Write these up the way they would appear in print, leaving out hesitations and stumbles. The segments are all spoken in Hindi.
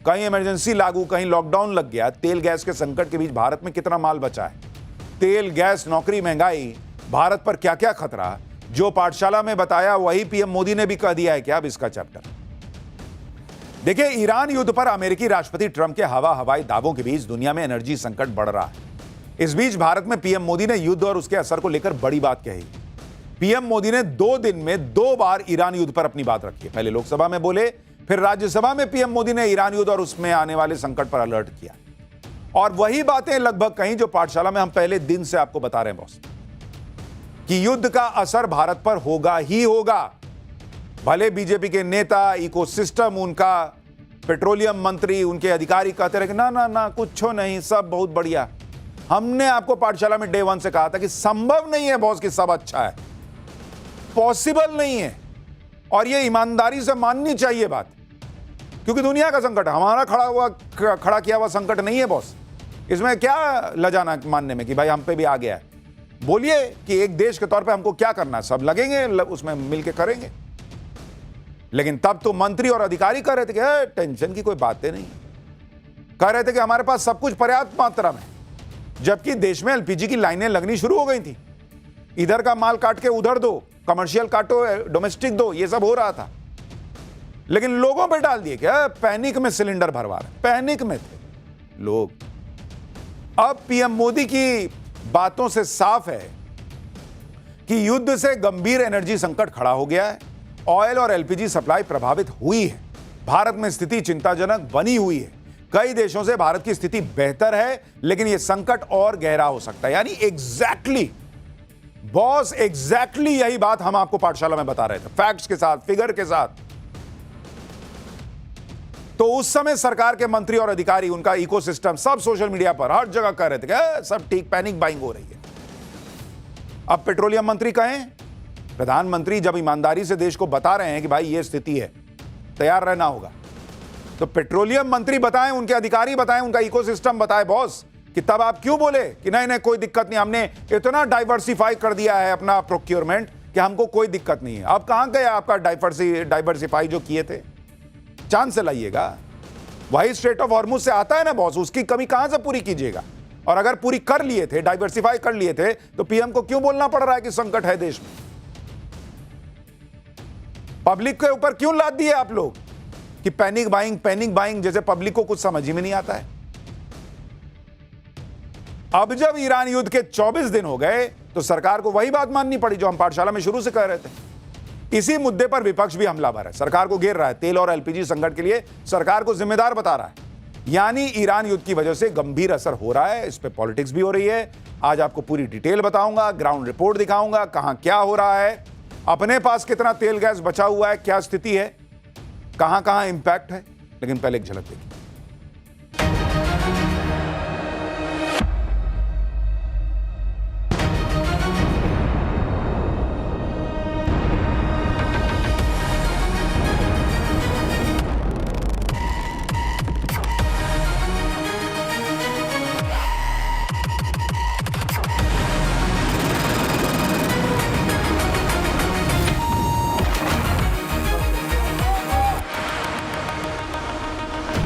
कहीं इमरजेंसी लागू, कहीं लॉकडाउन लग गया। तेल गैस के संकट के बीच भारत में कितना माल बचा है, तेल गैस, नौकरी, महंगाई, भारत पर क्या क्या खतरा, जो पाठशाला में बताया वही पीएम मोदी ने भी कह दिया है। क्या अब इसका चैप्टर देखिए। ईरान युद्ध पर अमेरिकी राष्ट्रपति ट्रंप के हवाई दावों के बीच दुनिया में एनर्जी संकट बढ़ रहा है। इस बीच भारत में पीएम मोदी ने युद्ध और उसके असर को लेकर बड़ी बात कही। पीएम मोदी ने 2 दिन में 2 बार ईरान युद्ध पर अपनी बात रखी। पहले लोकसभा में बोले, फिर राज्यसभा में पीएम मोदी ने ईरान युद्ध और उसमें आने वाले संकट पर अलर्ट किया और वही बातें लगभग कहीं जो पाठशाला में हम पहले दिन से आपको बता रहे हैं बॉस, कि युद्ध का असर भारत पर होगा ही होगा। भले बीजेपी के नेता, इकोसिस्टम, उनका पेट्रोलियम मंत्री, उनके अधिकारी कहते रहे कि ना ना ना कुछ नहीं, सब बहुत बढ़िया। हमने आपको पाठशाला में डे 1 से कहा था कि संभव नहीं है बॉस कि सब अच्छा है, पॉसिबल नहीं है। और ये ईमानदारी से माननी चाहिए बात, क्योंकि दुनिया का संकट, हमारा खड़ा किया हुआ संकट नहीं है बॉस। इसमें क्या लजाना मानने में कि भाई हम पे भी आ गया है। बोलिए कि एक देश के तौर पे हमको क्या करना है, सब लगेंगे उसमें मिलके करेंगे। लेकिन तब तो मंत्री और अधिकारी कह रहे थे कि टेंशन की कोई बातें नहीं, कह रहे थे कि हमारे पास सब कुछ पर्याप्त मात्रा में, जबकि देश में एलपीजी की लाइनें लगनी शुरू हो गई थी। इधर का माल काट के उधर दो, कमर्शियल काटो, डोमेस्टिक दो, ये सब हो रहा था। लेकिन लोगों पे डाल दिए क्या पैनिक में सिलेंडर भरवा रहे, पैनिक में थे लोग। अब पीएम मोदी की बातों से साफ है कि युद्ध से गंभीर एनर्जी संकट खड़ा हो गया है। ऑयल और एलपीजी सप्लाई प्रभावित हुई है। भारत में स्थिति चिंताजनक बनी हुई है। कई देशों से भारत की स्थिति बेहतर है, लेकिन यह संकट और गहरा हो सकता है। यानी एग्जैक्टली बॉस, एग्जैक्टली यही बात हम आपको पाठशाला में बता रहे थे, फैक्ट्स के साथ, फिगर के साथ। तो उस समय सरकार के मंत्री और अधिकारी, उनका इकोसिस्टम, सब सोशल मीडिया पर हर जगह कह रहे थे कि सब ठीक, पैनिक बाइंग हो रही है। अब पेट्रोलियम मंत्री कहें, प्रधानमंत्री जब ईमानदारी से देश को बता रहे हैं कि भाई ये स्थिति है, तैयार रहना होगा, तो पेट्रोलियम मंत्री बताएं, उनके अधिकारी बताएं, उनका इकोसिस्टम बताए बॉस, कि तब आप क्यों बोले कि नहीं नहीं कोई दिक्कत नहीं, हमने इतना डाइवर्सिफाई कर दिया है अपना प्रोक्योरमेंट कि हमको कोई दिक्कत नहीं है। अब कहां गया आपका डाइवर्सिफाई जो किए थे? चांद से लाइएगा। वही स्ट्रेट ऑफ हॉर्मुज से आता है ना बॉस, उसकी कमी कहां से पूरी कीजिएगा? और अगर पूरी कर लिए थे, डाइवर्सिफाई कर लिए थे, तो पीएम को क्यों बोलना पड़ रहा है कि संकट है देश में? पब्लिक के ऊपर क्यों लाद दिए आप लोग कि पैनिक बाइंग, जैसे पब्लिक को कुछ समझ ही में नहीं आता है। अब जब ईरान युद्ध के 24 दिन हो गए, तो सरकार को वही बात माननी पड़ी जो हम पाठशाला में शुरू से कह रहे थे। इसी मुद्दे पर विपक्ष भी हमलावर है, सरकार को घेर रहा है। तेल और एलपीजी संकट के लिए सरकार को जिम्मेदार बता रहा है। यानी ईरान युद्ध की वजह से गंभीर असर हो रहा है। इस पे पॉलिटिक्स भी हो रही है। आज आपको पूरी डिटेल बताऊंगा, ग्राउंड रिपोर्ट दिखाऊंगा, कहां क्या हो रहा है, अपने पास कितना तेल गैस बचा हुआ है, क्या स्थिति है, कहां कहां इंपैक्ट है। लेकिन पहले एक झलक देखिए।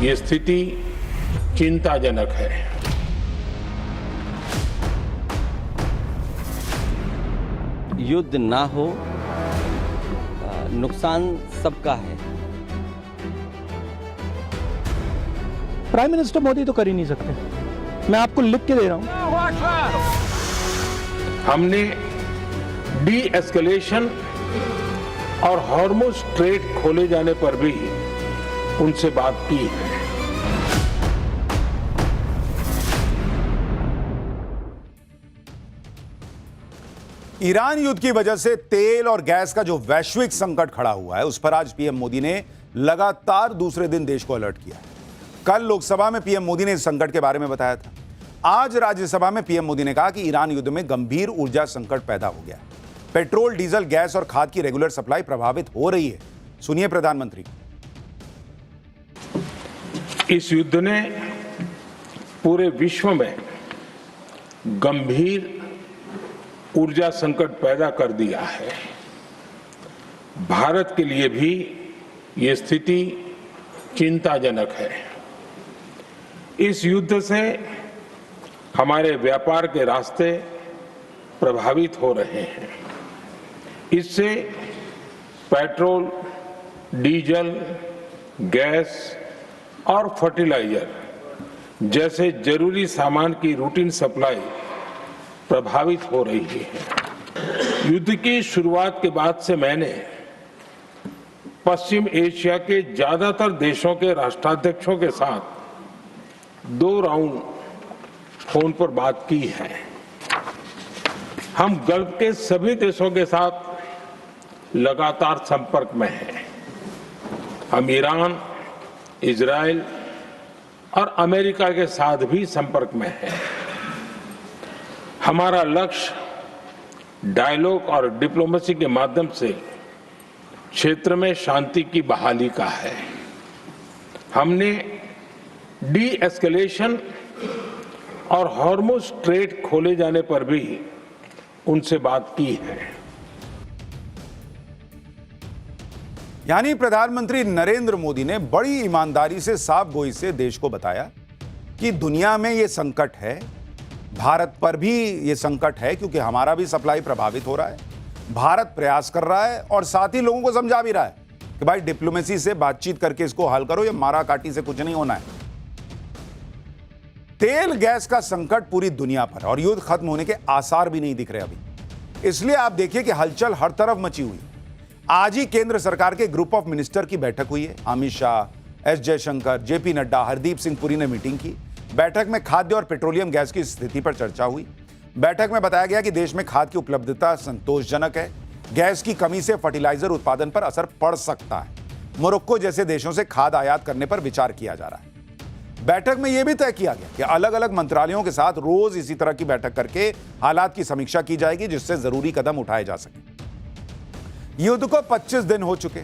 ये स्थिति चिंताजनक है। युद्ध ना हो, नुकसान सबका है। प्राइम मिनिस्टर मोदी तो कर ही नहीं सकते, मैं आपको लिख के दे रहा हूं। हमने डी एस्केलेशन और हॉर्मुज स्ट्रेट खोले जाने पर भी उनसे बात की है। ईरान युद्ध की वजह से तेल और गैस का जो वैश्विक संकट खड़ा हुआ है, उस पर आज पीएम मोदी ने लगातार दूसरे दिन देश को अलर्ट किया। कल लोकसभा में पीएम मोदी ने इस संकट के बारे में बताया था। आज राज्यसभा में पीएम मोदी ने कहा कि ईरान युद्ध में गंभीर ऊर्जा संकट पैदा हो गया है। पेट्रोल, डीजल, गैस और खाद की रेगुलर सप्लाई प्रभावित हो रही है। सुनिए प्रधानमंत्री। इस युद्ध ने पूरे विश्व में गंभीर ऊर्जा संकट पैदा कर दिया है। भारत के लिए भी ये स्थिति चिंताजनक है। इस युद्ध से हमारे व्यापार के रास्ते प्रभावित हो रहे हैं। इससे पेट्रोल, डीजल, गैस और फर्टिलाइजर जैसे जरूरी सामान की रूटीन सप्लाई प्रभावित हो रही है। युद्ध की शुरुआत के बाद से मैंने पश्चिम एशिया के ज्यादातर देशों के राष्ट्राध्यक्षों के साथ 2 राउंड फोन पर बात की है। हम गल्फ के सभी देशों के साथ लगातार संपर्क में हैं। हम ईरान, इजराइल और अमेरिका के साथ भी संपर्क में हैं। हमारा लक्ष्य डायलॉग और डिप्लोमेसी के माध्यम से क्षेत्र में शांति की बहाली का है। हमने डी एस्केलेशन और हॉर्मुज स्ट्रेट खोले जाने पर भी उनसे बात की है। यानी प्रधानमंत्री नरेंद्र मोदी ने बड़ी ईमानदारी से, साफ गोई से देश को बताया कि दुनिया में यह संकट है, भारत पर भी यह संकट है क्योंकि हमारा भी सप्लाई प्रभावित हो रहा है। भारत प्रयास कर रहा है और साथ ही लोगों को समझा भी रहा है कि भाई डिप्लोमेसी से बातचीत करके इसको हल करो, ये मारा काटी से कुछ नहीं होना है। तेल गैस का संकट पूरी दुनिया पर और युद्ध खत्म होने के आसार भी नहीं दिख रहे अभी। इसलिए आप देखिए कि हलचल हर तरफ मची हुई। आज ही केंद्र सरकार के ग्रुप ऑफ मिनिस्टर की बैठक हुई है। अमित शाह, एस जयशंकर, जेपी नड्डा, हरदीप सिंह पुरी ने मीटिंग की। बैठक में खाद्य और पेट्रोलियम गैस की स्थिति पर चर्चा हुई। बैठक में बताया गया कि देश में खाद की उपलब्धता संतोषजनक है। गैस की कमी से फर्टिलाइजर उत्पादन पर असर पड़ सकता है। मोरक्को जैसे देशों से खाद आयात करने पर विचार किया जा रहा है। बैठक में यह भी तय किया गया कि अलग अलग मंत्रालयों के साथ रोज इसी तरह की बैठक करके हालात की समीक्षा की जाएगी, जिससे जरूरी कदम उठाए जा सके। युद्ध को 25 दिन हो चुके।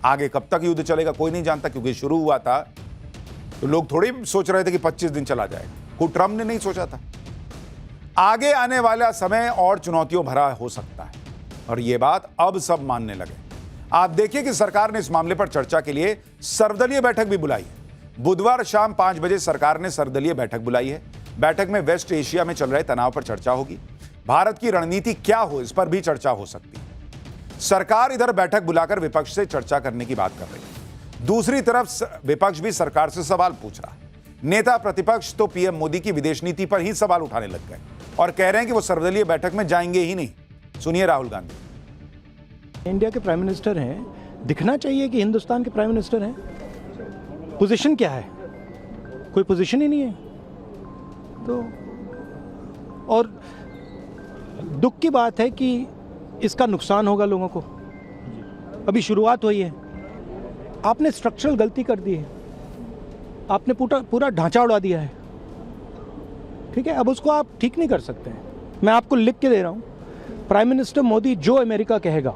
आगे कब तक युद्ध चलेगा कोई नहीं जानता, क्योंकि शुरू हुआ था तो लोग थोड़ी सोच रहे थे कि 25 दिन चला जाएगा। कोई ट्रम्प ने नहीं सोचा था। आगे आने वाला समय और चुनौतियों भरा हो सकता है और यह बात अब सब मानने लगे। आप देखिए कि सरकार ने इस मामले पर चर्चा के लिए सर्वदलीय बैठक भी बुलाई है। बुधवार शाम 5 बजे सरकार ने सर्वदलीय बैठक बुलाई है। बैठक में वेस्ट एशिया में चल रहे तनाव पर चर्चा होगी। भारत की रणनीति क्या हो, इस पर भी चर्चा हो सकती है। सरकार इधर बैठक बुलाकर विपक्ष से चर्चा करने की बात कर रही है। दूसरी तरफ विपक्ष भी सरकार से सवाल पूछ रहा है। नेता प्रतिपक्ष तो पीएम मोदी की विदेश नीति पर ही सवाल उठाने लग गए और कह रहे हैं कि वो सर्वदलीय बैठक में जाएंगे ही नहीं। सुनिए राहुल गांधी। इंडिया के प्राइम मिनिस्टर हैं, दिखना चाहिए कि हिंदुस्तान के प्राइम मिनिस्टर हैं। पोजीशन क्या है? कोई पोजीशन ही नहीं है। तो और दुख की बात है कि इसका नुकसान होगा लोगों को। अभी शुरुआत हुई है। आपने स्ट्रक्चरल गलती कर दी है। आपने पूरा ढांचा उड़ा दिया है। ठीक है, अब उसको आप ठीक नहीं कर सकते हैं। मैं आपको लिख के दे रहा हूं, प्राइम मिनिस्टर मोदी जो अमेरिका कहेगा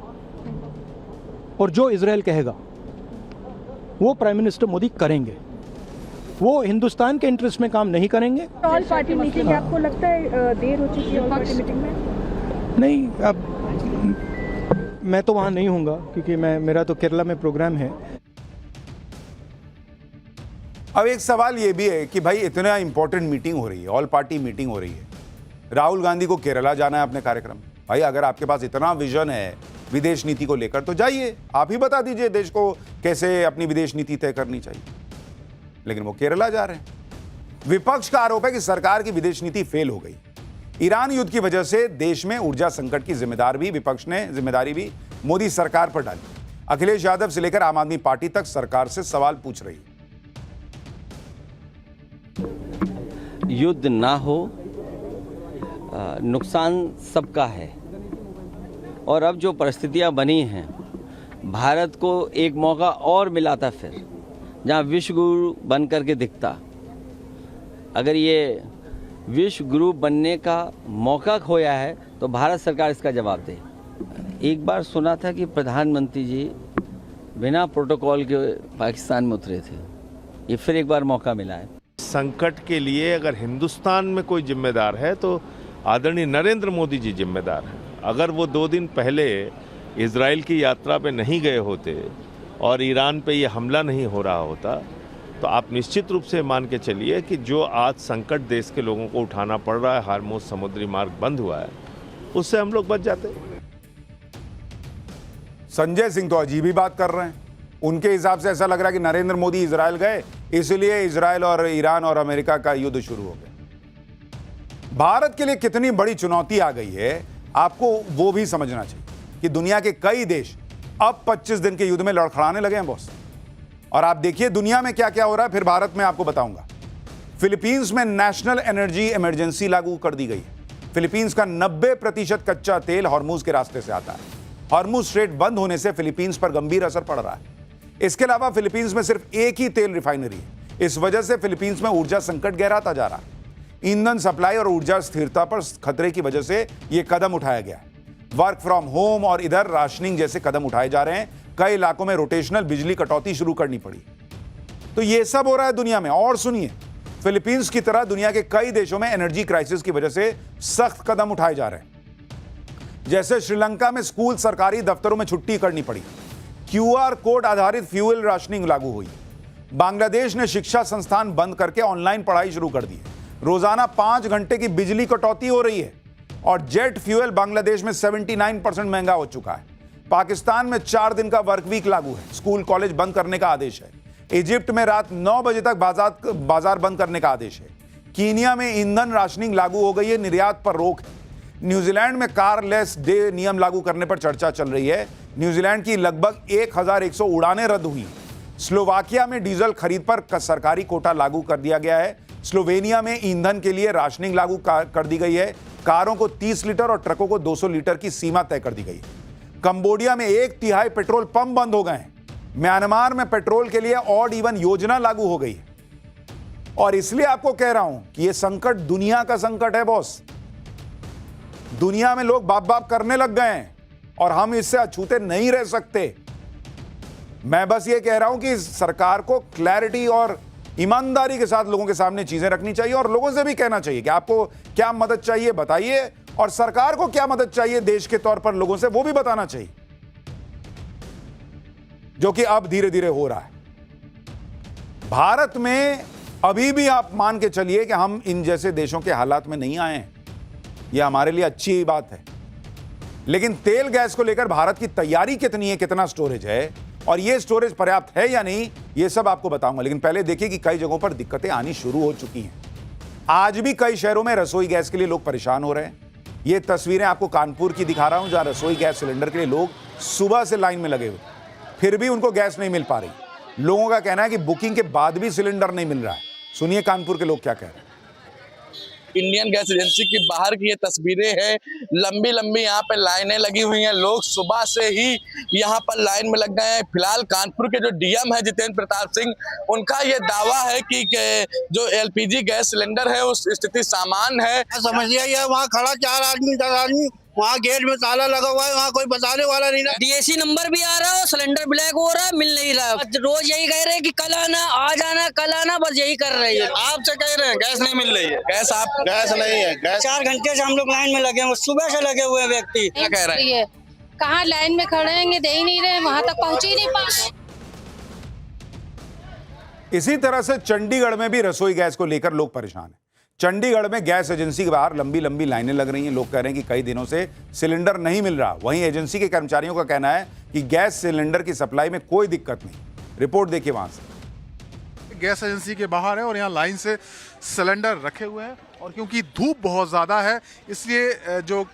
और जो इजराइल कहेगा वो प्राइम मिनिस्टर मोदी करेंगे। वो हिंदुस्तान के इंटरेस्ट में काम नहीं करेंगे। ऑल पार्टी मीटिंग आपको लगता है देर हो चुकी है ऑल पार्टी मीटिंग में? नहीं, अब मैं तो वहाँ नहीं हूँगा क्योंकि मेरा तो केरला में प्रोग्राम है। अब एक सवाल ये भी है कि भाई इतना इंपॉर्टेंट मीटिंग हो रही है, ऑल पार्टी मीटिंग हो रही है, राहुल गांधी को केरला जाना है अपने कार्यक्रम। भाई अगर आपके पास इतना विजन है विदेश नीति को लेकर तो जाइए, आप ही बता दीजिए देश को कैसे अपनी विदेश नीति तय करनी चाहिए। लेकिन वो केरला जा रहे हैं। विपक्ष का आरोप है कि सरकार की विदेश नीति फेल हो गई। ईरान युद्ध की वजह से देश में ऊर्जा संकट की जिम्मेदारी भी मोदी सरकार पर डाली। अखिलेश यादव से लेकर आम आदमी पार्टी तक सरकार से सवाल पूछ रही है। युद्ध ना हो, नुकसान सबका है। और अब जो परिस्थितियां बनी हैं, भारत को एक मौका और मिला था फिर, जहां विश्व गुरु बन करके दिखता। अगर ये विश्व गुरु बनने का मौका खोया है तो भारत सरकार इसका जवाब दे। एक बार सुना था कि प्रधानमंत्री जी बिना प्रोटोकॉल के पाकिस्तान में उतरे थे। ये फिर एक बार मौका मिला है। संकट के लिए अगर हिंदुस्तान में कोई जिम्मेदार है तो आदरणीय नरेंद्र मोदी जी जिम्मेदार हैं। अगर वो 2 दिन पहले इजराइल की यात्रा पे नहीं गए होते और ईरान पे ये हमला नहीं हो रहा होता तो आप निश्चित रूप से मान के चलिए कि जो आज संकट देश के लोगों को उठाना पड़ रहा है, हार्मोज समुद्री मार्ग बंद हुआ है, उससे हम लोग बच जाते। संजय सिंह तो अजीब ही बात कर रहे हैं। उनके हिसाब से ऐसा लग रहा है कि नरेंद्र मोदी इजराइल गए, इसलिए इजराइल और ईरान और अमेरिका का युद्ध शुरू हो गया। भारत के लिए कितनी बड़ी चुनौती आ गई है, आपको वो भी समझना चाहिए कि दुनिया के कई देश अब 25 दिन के युद्ध में लड़खड़ाने लगे हैं बॉस। और आप देखिए दुनिया में क्या क्या हो रहा है, फिर भारत में आपको बताऊंगा। फिलीपींस में नेशनल एनर्जी इमरजेंसी लागू कर दी गई है। फिलीपींस का 90% कच्चा तेल हॉर्मुज के रास्ते से आता है। हॉर्मुज स्ट्रेट बंद होने से फिलीपींस पर गंभीर असर पड़ रहा है। इसके अलावा फिलीपींस में सिर्फ एक ही तेल रिफाइनरी है। इस वजह से फिलीपींस में ऊर्जा संकट गहराता जा रहा है। ईंधन सप्लाई और ऊर्जा स्थिरता पर खतरे की वजह से यह कदम उठाया गया है। वर्क फ्रॉम होम और इधर राशनिंग जैसे कदम उठाए जा रहे हैं। कई इलाकों में रोटेशनल बिजली कटौती शुरू करनी पड़ी। तो यह सब हो रहा है दुनिया में। और सुनिए, फिलीपींस की तरह दुनिया के कई देशों में एनर्जी क्राइसिस की वजह से सख्त कदम उठाए जा रहे हैं। जैसे श्रीलंका में स्कूल, सरकारी दफ्तरों में छुट्टी करनी पड़ी। QR कोड आधारित फ्यूल राशनिंग लागू हुई। बांग्लादेश ने शिक्षा संस्थान बंद करके ऑनलाइन पढ़ाई शुरू कर दी। रोजाना 5 घंटे की बिजली कटौती हो रही है। और जेट फ्यूल बांग्लादेश में 79% महंगा हो चुका है। पाकिस्तान में 4 दिन का वर्क वीक लागू है। स्कूल कॉलेज बंद करने का आदेश है। इजिप्ट में रात 9 बजे तक बाजार बंद करने का आदेश है। कीनिया में ईंधन राशनिंग लागू हो गई है। निर्यात पर रोक है। न्यूजीलैंड में कारलेस डे नियम लागू करने पर चर्चा चल रही है। न्यूजीलैंड की लगभग 1100 उड़ानें रद्द हुई। स्लोवाकिया में डीजल खरीद पर सरकारी कोटा लागू कर दिया गया है। स्लोवेनिया में ईंधन के लिए राशनिंग लागू कर दी गई है। कारों को 30 लीटर और ट्रकों को 200 लीटर की सीमा तय कर दी गई है। कंबोडिया में 1/3 पेट्रोल पंप बंद हो गए हैं। म्यांमार में पेट्रोल के लिए ऑड इवन योजना लागू हो गई है। और इसलिए आपको कह रहा हूं कि यह संकट दुनिया का संकट है बॉस। दुनिया में लोग बाप बाप करने लग गए हैं और हम इससे अछूते नहीं रह सकते। मैं बस ये कह रहा हूं कि सरकार को क्लैरिटी और ईमानदारी के साथ लोगों के सामने चीजें रखनी चाहिए और लोगों से भी कहना चाहिए कि आपको क्या मदद चाहिए बताइए, और सरकार को क्या मदद चाहिए देश के तौर पर लोगों से वो भी बताना चाहिए, जो कि अब धीरे धीरे हो रहा है। भारत में अभी भी आप मान के चलिए कि हम इन जैसे देशों के हालात में नहीं आए हैं। यह हमारे लिए अच्छी ही बात है। लेकिन तेल गैस को लेकर भारत की तैयारी कितनी है, कितना स्टोरेज है और यह स्टोरेज पर्याप्त है या नहीं, यह सब आपको बताऊंगा। लेकिन पहले देखिए कि कई जगहों पर दिक्कतें आनी शुरू हो चुकी हैं। आज भी कई शहरों में रसोई गैस के लिए लोग परेशान हो रहे हैं। ये तस्वीरें आपको कानपुर की दिखा रहा हूं, जहां रसोई गैस सिलेंडर के लिए लोग सुबह से लाइन में लगे हुए, फिर भी उनको गैस नहीं मिल पा रही। लोगों का कहना है कि बुकिंग के बाद भी सिलेंडर नहीं मिल रहा है। सुनिए कानपुर के लोग क्या कह रहे हैं। इंडियन गैस एजेंसी की बाहर की ये तस्वीरें हैं। लंबी लंबी यहाँ पे लाइनें लगी हुई हैं। लोग सुबह से ही यहाँ पर लाइन में लग गए हैं। फिलहाल कानपुर के जो डीएम है जितेंद्र प्रताप सिंह, उनका ये दावा है कि जो एलपीजी गैस सिलेंडर है उस स्थिति सामान्य है। समस्या ये वहाँ खड़ा 4 आदमी 10 आदमी, वहाँ गेट में ताला लगा हुआ है, वहाँ कोई बताने वाला नहीं। डीएसी नंबर भी आ रहा है, सिलेंडर ब्लैक हो रहा है, मिल नहीं रहा। रोज यही कह रहे हैं कि कल आना, आज आना, कल आना, बस यही कर रहे हैं। आपसे कह रहे हैं गैस नहीं मिल रही है। गैस नहीं है। गैस 4 घंटे से हम लोग लाइन में लगे हैं, सुबह से लगे हुए व्यक्ति। क्या कह रहे हैं? कहाँ लाइन में खड़े हैं, दे ही नहीं रहे, वहाँ तक पहुँच ही नहीं पा रहे। इसी तरह से चंडीगढ़ में भी रसोई गैस को लेकर लोग परेशान हैं। चंडीगढ़ में गैस एजेंसी के बाहर लंबी लंबी लाइनें लग रही हैं। लोग कह रहे हैं कि कई दिनों से सिलेंडर नहीं मिल रहा। वहीं एजेंसी के कर्मचारियों का कहना है कि गैस सिलेंडर की सप्लाई में कोई दिक्कत नहीं। रिपोर्ट देखिए वहां से। गैस एजेंसी के बाहर है और यहाँ लाइन से सिलेंडर रखे हुए हैं और क्योंकि धूप बहुत ज़्यादा है इसलिए जो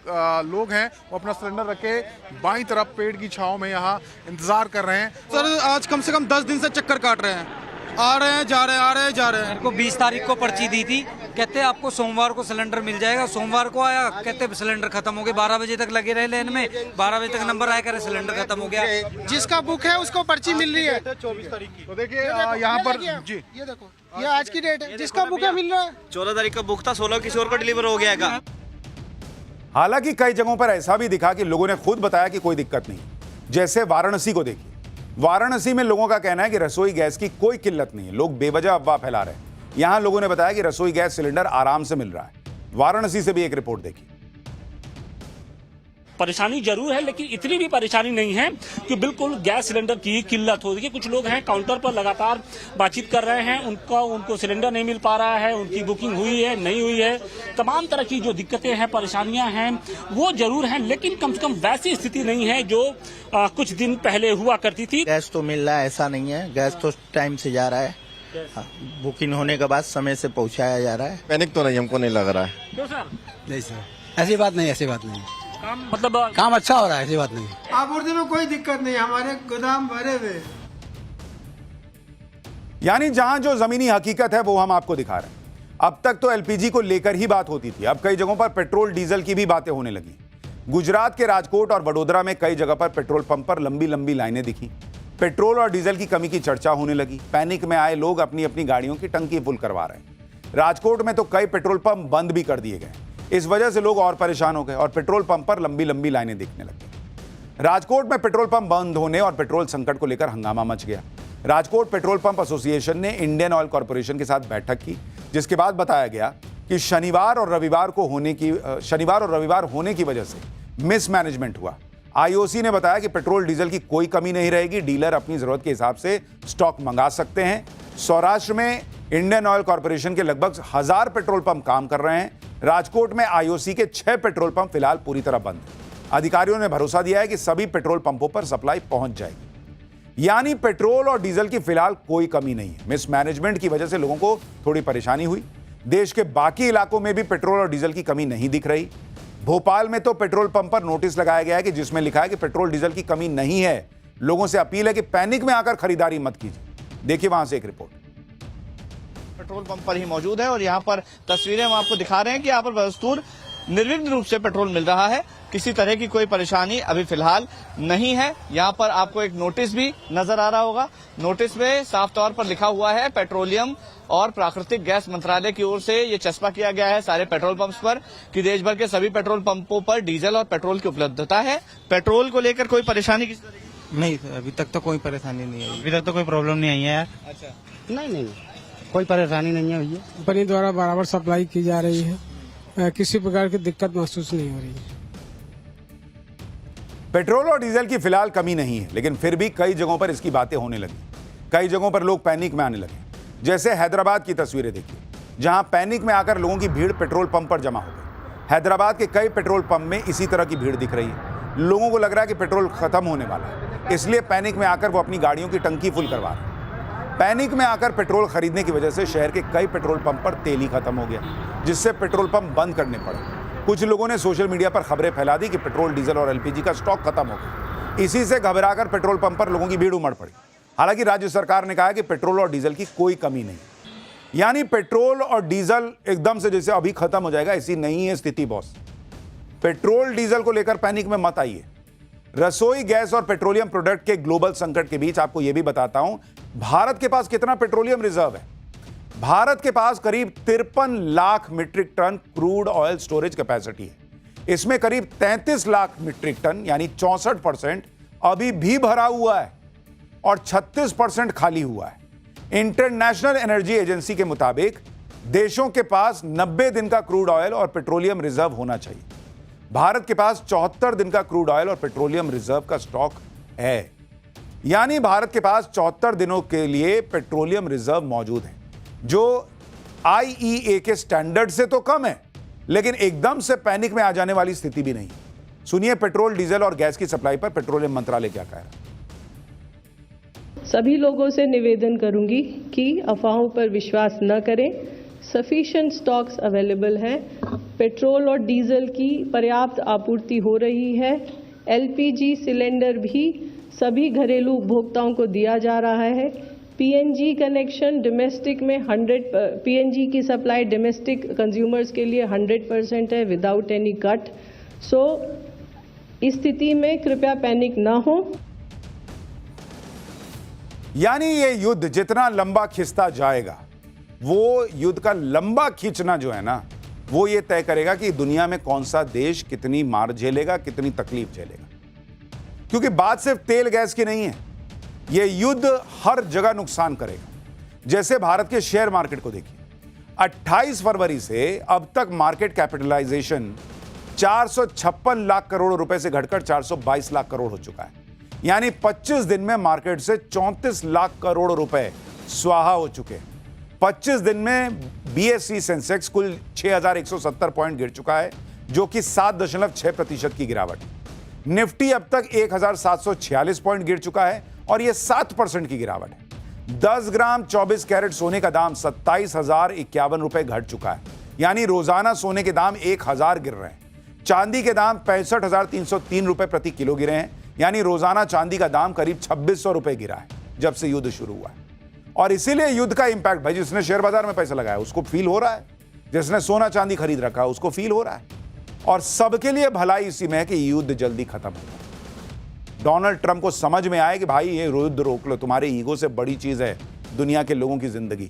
लोग हैं वो अपना सिलेंडर रखे बाईं तरफ पेड़ की छांव में यहाँ इंतजार कर रहे हैं। सर आज कम से कम 10 दिन से चक्कर काट रहे हैं, आ रहे हैं जा रहे हैं, आ रहे हैं जा रहे हैं। को 20 तारीख को पर्ची दी थी, कहते आपको सोमवार को सिलेंडर मिल जाएगा। सोमवार को आया, कहते सिलेंडर खत्म हो गया। 12 बजे तक लगे रहे लाइन में, 12 बजे तक नंबर आया, करे सिलेंडर खत्म हो गया। जिसका बुक है उसको पर्ची मिल रही है 24 तारीख की। तो देखिए यहाँ पर जी ये देखो, ये आज की डेट है, जिसका बुक है मिल रहा है। 14 तारीख का बुक था, 16 किसी और को डिलीवर हो गया। हालांकि कई जगहों पर ऐसा भी दिखा कि लोगों ने खुद बताया कि कोई दिक्कत नहीं। जैसे वाराणसी को देखिए। वाराणसी में लोगों का कहना है कि रसोई गैस की कोई किल्लत नहीं है। लोग बेवजह अफवाह फैला रहे हैं। यहां लोगों ने बताया कि रसोई गैस सिलेंडर आराम से मिल रहा है। वाराणसी से भी एक रिपोर्ट देखिए। परेशानी जरूर है, लेकिन इतनी भी परेशानी नहीं है कि बिल्कुल गैस सिलेंडर की किल्लत हो रही है। कुछ लोग हैं काउंटर पर लगातार बातचीत कर रहे हैं, उनको सिलेंडर नहीं मिल पा रहा है, उनकी बुकिंग हुई है नहीं हुई है, तमाम तरह की जो दिक्कतें हैं परेशानियां हैं वो जरूर हैं, लेकिन कम से कम वैसी स्थिति नहीं है जो कुछ दिन पहले हुआ करती थी। गैस तो मिल रहा है, ऐसा नहीं है, गैस तो टाइम से जा रहा है, बुकिंग होने के बाद समय से पहुंचाया जा रहा है। पैनिक तो नहीं, हमको नहीं लग रहा है। क्यों सर? नहीं सर, ऐसी बात नहीं। काम अच्छा हो रहा है, ऐसी बात नहीं। आपूर्ति में कोई दिक्कत नहीं, हमारे गोदाम भरे हुए। यानी जहां जो जमीनी हकीकत है वो हम आपको दिखा रहे हैं। अब तक तो एलपीजी को लेकर ही बात होती थी, अब कई जगहों पर पेट्रोल डीजल की भी बातें होने लगी। गुजरात के राजकोट और वडोदरा में कई जगह पर पेट्रोल पंप पर लंबी लंबी लाइनें दिखी। पेट्रोल और डीजल की कमी की चर्चा होने लगी। पैनिक में आए लोग अपनी अपनी गाड़ियों की टंकी फुल करवा रहे हैं। राजकोट में तो कई पेट्रोल पंप बंद भी कर दिए गए। इस वजह से लोग और परेशान हो गए और पेट्रोल पंप पर लंबी लंबी लाइनें दिखने लगी। राजकोट में पेट्रोल पंप बंद होने और पेट्रोल संकट को लेकर हंगामा मच गया। राजकोट पेट्रोल पंप एसोसिएशन ने इंडियन ऑयल कॉर्पोरेशन के साथ बैठक की, जिसके बाद बताया गया कि शनिवार और रविवार होने की वजह से मिसमैनेजमेंट हुआ। आईओसी ने बताया कि पेट्रोल डीजल की कोई कमी नहीं रहेगी, डीलर अपनी जरूरत के हिसाब से स्टॉक मंगा सकते हैं। सौराष्ट्र में इंडियन ऑयल कॉर्पोरेशन के लगभग 1000 पेट्रोल पंप काम कर रहे हैं। राजकोट में आईओसी के 6 पेट्रोल पंप फिलहाल पूरी तरह बंद हैं। अधिकारियों ने भरोसा दिया है कि सभी पेट्रोल पंपों पर सप्लाई पहुंच जाएगी। यानी पेट्रोल और डीजल की फिलहाल कोई कमी नहीं है। मिसमैनेजमेंट की वजह से लोगों को थोड़ी परेशानी हुई। देश के बाकी इलाकों में भी पेट्रोल और डीजल की कमी नहीं दिख रही। भोपाल में तो पेट्रोल पंप पर नोटिस लगाया गया है कि जिसमें लिखा है कि पेट्रोल डीजल की कमी नहीं है। लोगों से अपील है कि पैनिक में आकर खरीदारी मत कीजिए। देखिए वहां से एक रिपोर्ट। पेट्रोल पंप पर ही मौजूद है और यहाँ पर तस्वीरें हम आपको दिखा रहे हैं कि यहाँ पर बदस्तूर निर्विघ्न रूप से पेट्रोल मिल रहा है। किसी तरह की कोई परेशानी अभी फिलहाल नहीं है। यहाँ पर आपको एक नोटिस भी नजर आ रहा होगा। नोटिस में साफ तौर पर लिखा हुआ है पेट्रोलियम और प्राकृतिक गैस मंत्रालय की ओर से ये चस्पा किया गया है सारे पेट्रोल पंप्स पर कि देश भर के सभी पेट्रोल पंपों पर डीजल और पेट्रोल की उपलब्धता है। पेट्रोल को लेकर कोई परेशानी किस तरह की? नहीं, अभी तक तो कोई परेशानी नहीं है, अभी तक तो कोई प्रॉब्लम नहीं आई है यार। अच्छा, नहीं, कोई परेशानी नहीं है भैया। कंपनी द्वारा बराबर सप्लाई की जा रही है, किसी प्रकार की दिक्कत महसूस नहीं हो रही है। पेट्रोल और डीजल की फिलहाल कमी नहीं है, लेकिन फिर भी कई जगहों पर इसकी बातें होने लगी। कई जगहों पर लोग पैनिक में आने लगे। जैसे हैदराबाद की तस्वीरें देखिए, जहां पैनिक में आकर लोगों की भीड़ पेट्रोल पंप पर जमा हो गई। हैदराबाद के कई पेट्रोल पंप में इसी तरह की भीड़ दिख रही है। लोगों को लग रहा है कि पेट्रोल खत्म होने वाला है, इसलिए पैनिक में आकर वो अपनी गाड़ियों की टंकी फुल करवा रहे हैं। पैनिक में आकर पेट्रोल खरीदने की वजह से शहर के कई पेट्रोल पंप पर तेल ही खत्म हो गया, जिससे पेट्रोल पंप बंद करने पड़े। कुछ लोगों ने सोशल मीडिया पर खबरें फैला दी कि पेट्रोल, डीजल और एलपीजी का स्टॉक खत्म हो गया। इसी से घबराकर पेट्रोल पंप पर लोगों की भीड़ उमड़ पड़ी। हालांकि राज्य सरकार ने कहा कि पेट्रोल और डीजल की कोई कमी नहीं। यानी पेट्रोल और डीजल एकदम से जैसे अभी खत्म हो जाएगा, ऐसी नहीं है स्थिति बॉस। पेट्रोल डीजल को लेकर पैनिक में मत आइए। रसोई गैस और पेट्रोलियम प्रोडक्ट के ग्लोबल संकट के बीच आपको यह भी बताता हूं भारत के पास कितना पेट्रोलियम रिजर्व है। भारत के पास करीब 53 lakh metric tonne crude oil storage capacity है। इसमें करीब 33 लाख मीट्रिक टन यानी 64% अभी भी भरा हुआ है और 36% खाली हुआ है। इंटरनेशनल एनर्जी एजेंसी के मुताबिक देशों के पास 90 दिन का क्रूड ऑयल और पेट्रोलियम रिजर्व होना चाहिए। भारत के पास 74 दिन का क्रूड ऑयल और पेट्रोलियम रिजर्व का स्टॉक है। यानी भारत के पास 74 दिनों के लिए पेट्रोलियम रिजर्व मौजूद है, जो आईईए के स्टैंडर्ड से तो कम है, लेकिन एकदम से पैनिक में आ जाने वाली स्थिति भी नहीं। सुनिए पेट्रोल, डीजल और गैस की सप्लाई पर पेट्रोलियम मंत्रालय क्या कह रहा है। सभी लोगों से निवेदन करूंगी कि अफवाहों पर विश्वास न करें। सफिशिएंट स्टॉक्स अवेलेबल हैं। पेट्रोल और डीजल की पर्याप्त आपूर्ति हो रही है। एलपीजी सिलेंडर भी सभी घरेलू उपभोक्ताओं को दिया जा रहा है। पीएनजी कनेक्शन डोमेस्टिक में 100 पीएनजी की सप्लाई डोमेस्टिक कंज्यूमर्स के लिए 100% है विदाउट एनी कट। सो इस स्थिति में कृपया पैनिक ना हो। यानी ये युद्ध जितना लंबा खिंचता जाएगा, वो युद्ध का लंबा खींचना जो है ना, वो ये तय करेगा कि दुनिया में कौन सा देश कितनी मार झेलेगा, कितनी तकलीफ झेलेगा। क्योंकि बात सिर्फ तेल गैस की नहीं है, ये युद्ध हर जगह नुकसान करेगा। जैसे भारत के शेयर मार्केट को देखिए, 28 फरवरी से अब तक मार्केट कैपिटलाइजेशन 456 लाख करोड़ रुपए से घटकर 422 लाख करोड़ हो चुका है। यानी 25 दिन में मार्केट से 34 लाख करोड़ रुपए स्वाहा हो चुके हैं। 25 दिन में बीएसई सेंसेक्स कुल 6170 पॉइंट गिर चुका है, जो कि 7.6% की गिरावट। निफ्टी अब तक 1746 पॉइंट गिर चुका है और यह 7% की गिरावट है। 10 ग्राम 24 कैरेट सोने का दाम 27,051 रुपए घट चुका है, यानी रोजाना सोने के दाम 1000 गिर रहे हैं। चांदी के दाम 65,303 रुपए प्रति किलो गिरे हैं, यानी रोजाना चांदी का दाम करीब 2600 रुपए गिरा है जब से युद्ध शुरू हुआ है। और इसीलिए युद्ध का इंपैक्ट, भाई जिसने शेयर बाजार में पैसा लगाया उसको फील हो रहा है, जिसने सोना चांदी खरीद रखा है उसको फील हो रहा है, और सबके लिए भलाई इसी में है कि युद्ध जल्दी खत्म हो। डोनाल्ड ट्रंप को समझ में आए कि भाई ये युद्ध रोक लो, तुम्हारे ईगो से बड़ी चीज है दुनिया के लोगों की जिंदगी।